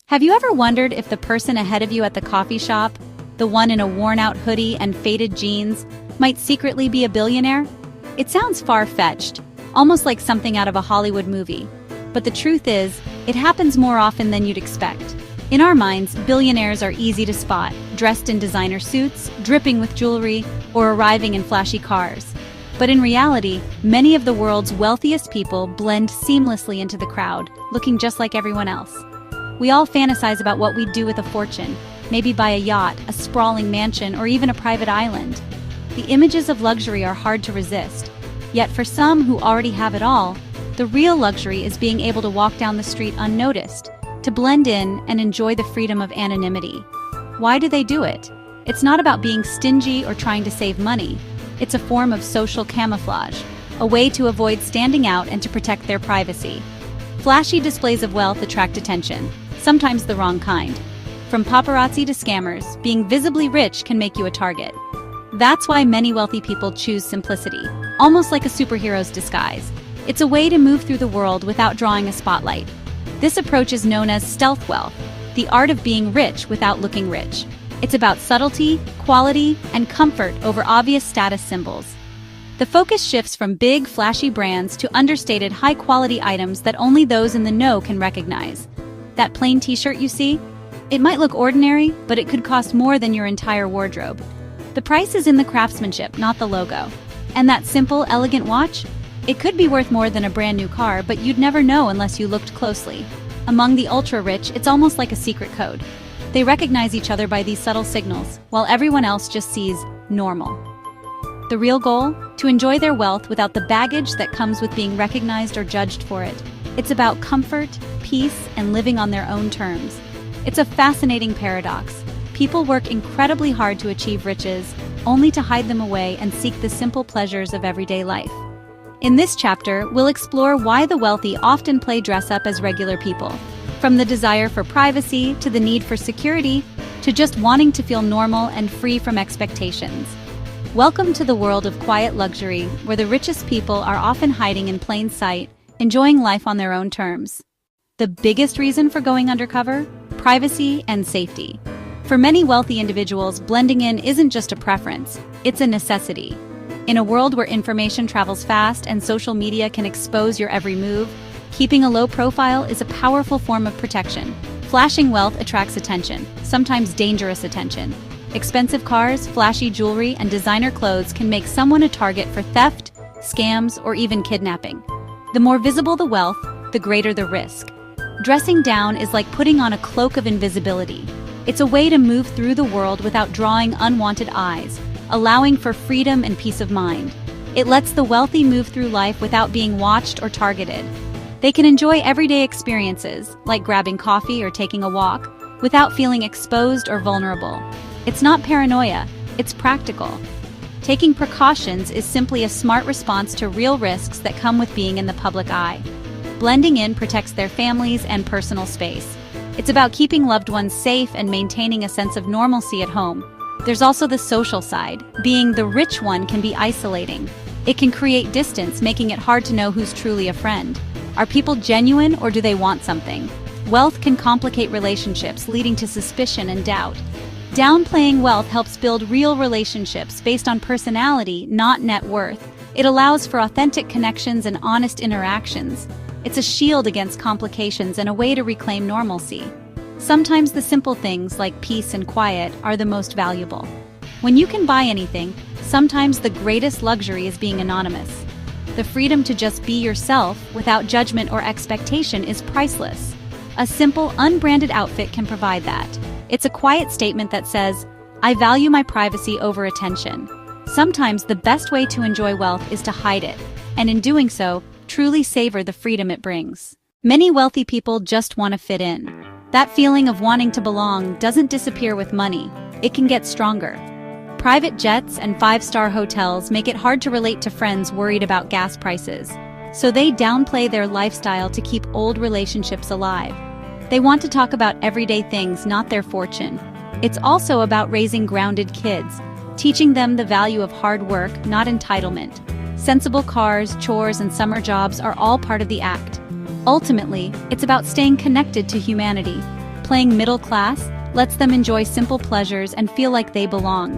Have you ever wondered if the person ahead of you at the coffee shop, the one in a worn-out hoodie and faded jeans, might secretly be a billionaire? It sounds far-fetched, almost like something out of a Hollywood movie. But the truth is, it happens more often than you'd expect. In our minds, billionaires are easy to spot, dressed in designer suits, dripping with jewelry, or arriving in flashy cars. But in reality, many of the world's wealthiest people blend seamlessly into the crowd, looking just like everyone else. We all fantasize about what we'd do with a fortune, maybe buy a yacht, a sprawling mansion, or even a private island. The images of luxury are hard to resist. Yet for some who already have it all, the real luxury is being able to walk down the street unnoticed, to blend in and enjoy the freedom of anonymity. Why do they do it? It's not about being stingy or trying to save money. It's a form of social camouflage, a way to avoid standing out and to protect their privacy. Flashy displays of wealth attract attention, sometimes the wrong kind. From paparazzi to scammers, being visibly rich can make you a target. That's why many wealthy people choose simplicity, almost like a superhero's disguise. It's a way to move through the world without drawing a spotlight. This approach is known as stealth wealth, the art of being rich without looking rich. It's about subtlety, quality, and comfort over obvious status symbols. The focus shifts from big, flashy brands to understated, high-quality items that only those in the know can recognize. That plain t-shirt you see? It might look ordinary, but it could cost more than your entire wardrobe. The price is in the craftsmanship, not the logo. And that simple, elegant watch? It could be worth more than a brand new car, but you'd never know unless you looked closely. Among the ultra-rich, it's almost like a secret code. They recognize each other by these subtle signals, while everyone else just sees normal. The real goal? To enjoy their wealth without the baggage that comes with being recognized or judged for it. It's about comfort, peace, and living on their own terms. It's a fascinating paradox. People work incredibly hard to achieve riches, only to hide them away and seek the simple pleasures of everyday life. In this chapter, we'll explore why the wealthy often play dress-up as regular people. From the desire for privacy, to the need for security, to just wanting to feel normal and free from expectations. Welcome to the world of quiet luxury, where the richest people are often hiding in plain sight, enjoying life on their own terms. The biggest reason for going undercover? Privacy and safety. For many wealthy individuals, blending in isn't just a preference, it's a necessity. In a world where information travels fast and social media can expose your every move, keeping a low profile is a powerful form of protection. Flashing wealth attracts attention, sometimes dangerous attention. Expensive cars, flashy jewelry, and designer clothes can make someone a target for theft, scams, or even kidnapping. The more visible the wealth, the greater the risk. Dressing down is like putting on a cloak of invisibility. It's a way to move through the world without drawing unwanted eyes, allowing for freedom and peace of mind. It lets the wealthy move through life without being watched or targeted. They can enjoy everyday experiences, like grabbing coffee or taking a walk, without feeling exposed or vulnerable. It's not paranoia, it's practical. Taking precautions is simply a smart response to real risks that come with being in the public eye. Blending in protects their families and personal space. It's about keeping loved ones safe and maintaining a sense of normalcy at home. There's also the social side. Being the rich one can be isolating. It can create distance, making it hard to know who's truly a friend. Are people genuine or do they want something? Wealth can complicate relationships, leading to suspicion and doubt. Downplaying wealth helps build real relationships based on personality, not net worth. It allows for authentic connections and honest interactions. It's a shield against complications and a way to reclaim normalcy. Sometimes the simple things like peace and quiet are the most valuable. When you can buy anything, sometimes the greatest luxury is being anonymous. The freedom to just be yourself without judgment or expectation is priceless. A simple, unbranded outfit can provide that. It's a quiet statement that says, I value my privacy over attention. Sometimes the best way to enjoy wealth is to hide it, and in doing so, truly savor the freedom it brings. Many wealthy people just want to fit in. That feeling of wanting to belong doesn't disappear with money. It can get stronger. Private jets and five-star hotels make it hard to relate to friends worried about gas prices. So they downplay their lifestyle to keep old relationships alive. They want to talk about everyday things, not their fortune. It's also about raising grounded kids, teaching them the value of hard work, not entitlement. Sensible cars, chores, and summer jobs are all part of the act. Ultimately, it's about staying connected to humanity. playing middle class lets them enjoy simple pleasures and feel like they belong.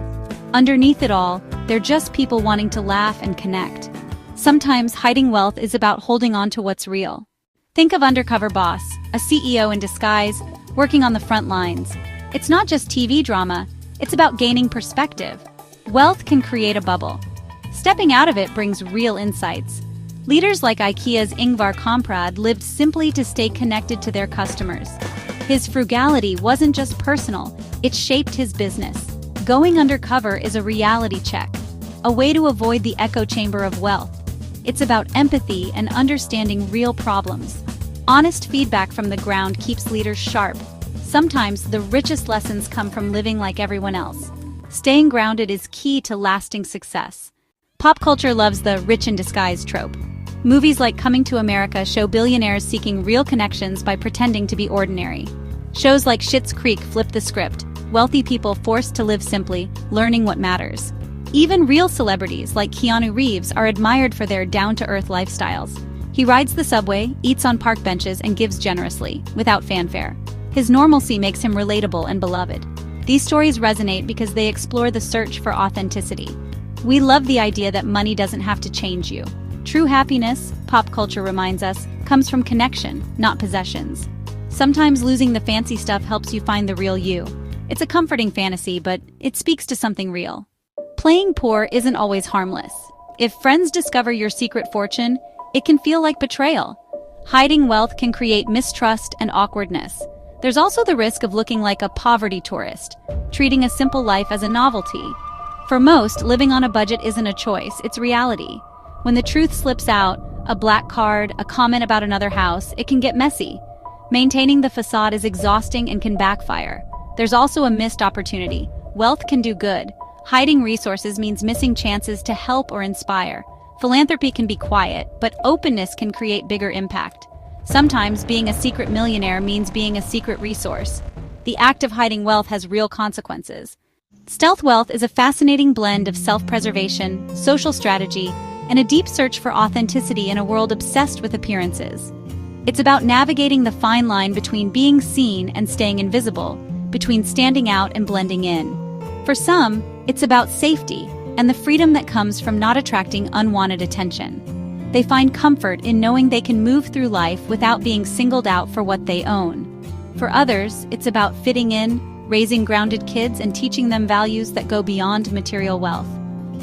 Underneath it all, they're just people wanting to laugh and connect. Sometimes hiding wealth is about holding on to what's real. Think of Undercover Boss, a CEO in disguise, working on the front lines. It's not just TV drama, it's about gaining perspective. Wealth can create a bubble. Stepping out of it brings real insights. Leaders like IKEA's Ingvar Kamprad lived simply to stay connected to their customers. His frugality wasn't just personal, it shaped his business. Going undercover is a reality check, a way to avoid the echo chamber of wealth. It's about empathy and understanding real problems. Honest feedback from the ground keeps leaders sharp. Sometimes the richest lessons come from living like everyone else. Staying grounded is key to lasting success. Pop culture loves the rich in disguise trope. Movies like Coming to America show billionaires seeking real connections by pretending to be ordinary. Shows like Schitt's Creek flip the script, wealthy people forced to live simply, learning what matters. Even real celebrities like Keanu Reeves are admired for their down-to-earth lifestyles. He rides the subway, eats on park benches, and gives generously, without fanfare. His normalcy makes him relatable and beloved. These stories resonate because they explore the search for authenticity. We love the idea that money doesn't have to change you. True happiness, pop culture reminds us, comes from connection, not possessions. Sometimes losing the fancy stuff helps you find the real you. It's a comforting fantasy, but it speaks to something real. Playing poor isn't always harmless. If friends discover your secret fortune, it can feel like betrayal. Hiding wealth can create mistrust and awkwardness. There's also the risk of looking like a poverty tourist, treating a simple life as a novelty. For most, living on a budget isn't a choice, it's reality. When the truth slips out, a black card, a comment about another house, it can get messy. Maintaining the facade is exhausting and can backfire. There's also a missed opportunity. Wealth can do good. Hiding resources means missing chances to help or inspire. Philanthropy can be quiet, but openness can create bigger impact. Sometimes being a secret millionaire means being a secret resource. The act of hiding wealth has real consequences. Stealth wealth is a fascinating blend of self-preservation, social strategy, and a deep search for authenticity in a world obsessed with appearances. It's about navigating the fine line between being seen and staying invisible, between standing out and blending in. For some, it's about safety and the freedom that comes from not attracting unwanted attention. They find comfort in knowing they can move through life without being singled out for what they own. For others, it's about fitting in, raising grounded kids, and teaching them values that go beyond material wealth.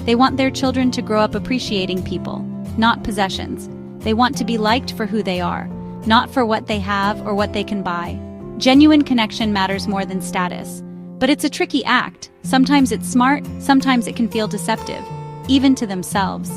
They want their children to grow up appreciating people, not possessions. They want to be liked for who they are, not for what they have or what they can buy. Genuine connection matters more than status. But it's a tricky act. Sometimes it's smart, sometimes it can feel deceptive, even to themselves.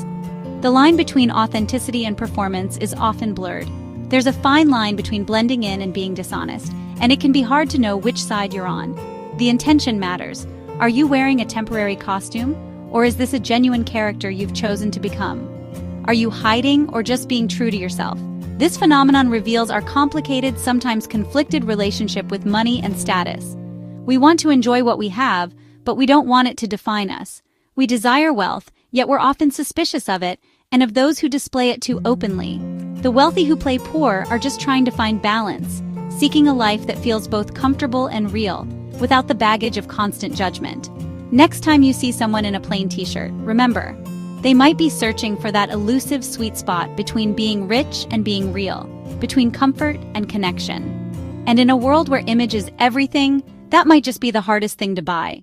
The line between authenticity and performance is often blurred. There's a fine line between blending in and being dishonest, and it can be hard to know which side you're on. The intention matters. Are you wearing a temporary costume, or is this a genuine character you've chosen to become? Are you hiding or just being true to yourself? This phenomenon reveals our complicated, sometimes conflicted relationship with money and status. We want to enjoy what we have, but we don't want it to define us. We desire wealth, yet we're often suspicious of it and of those who display it too openly. The wealthy who play poor are just trying to find balance, seeking a life that feels both comfortable and real, without the baggage of constant judgment. Next time you see someone in a plain t-shirt, remember, they might be searching for that elusive sweet spot between being rich and being real, between comfort and connection. And in a world where image is everything, that might just be the hardest thing to buy.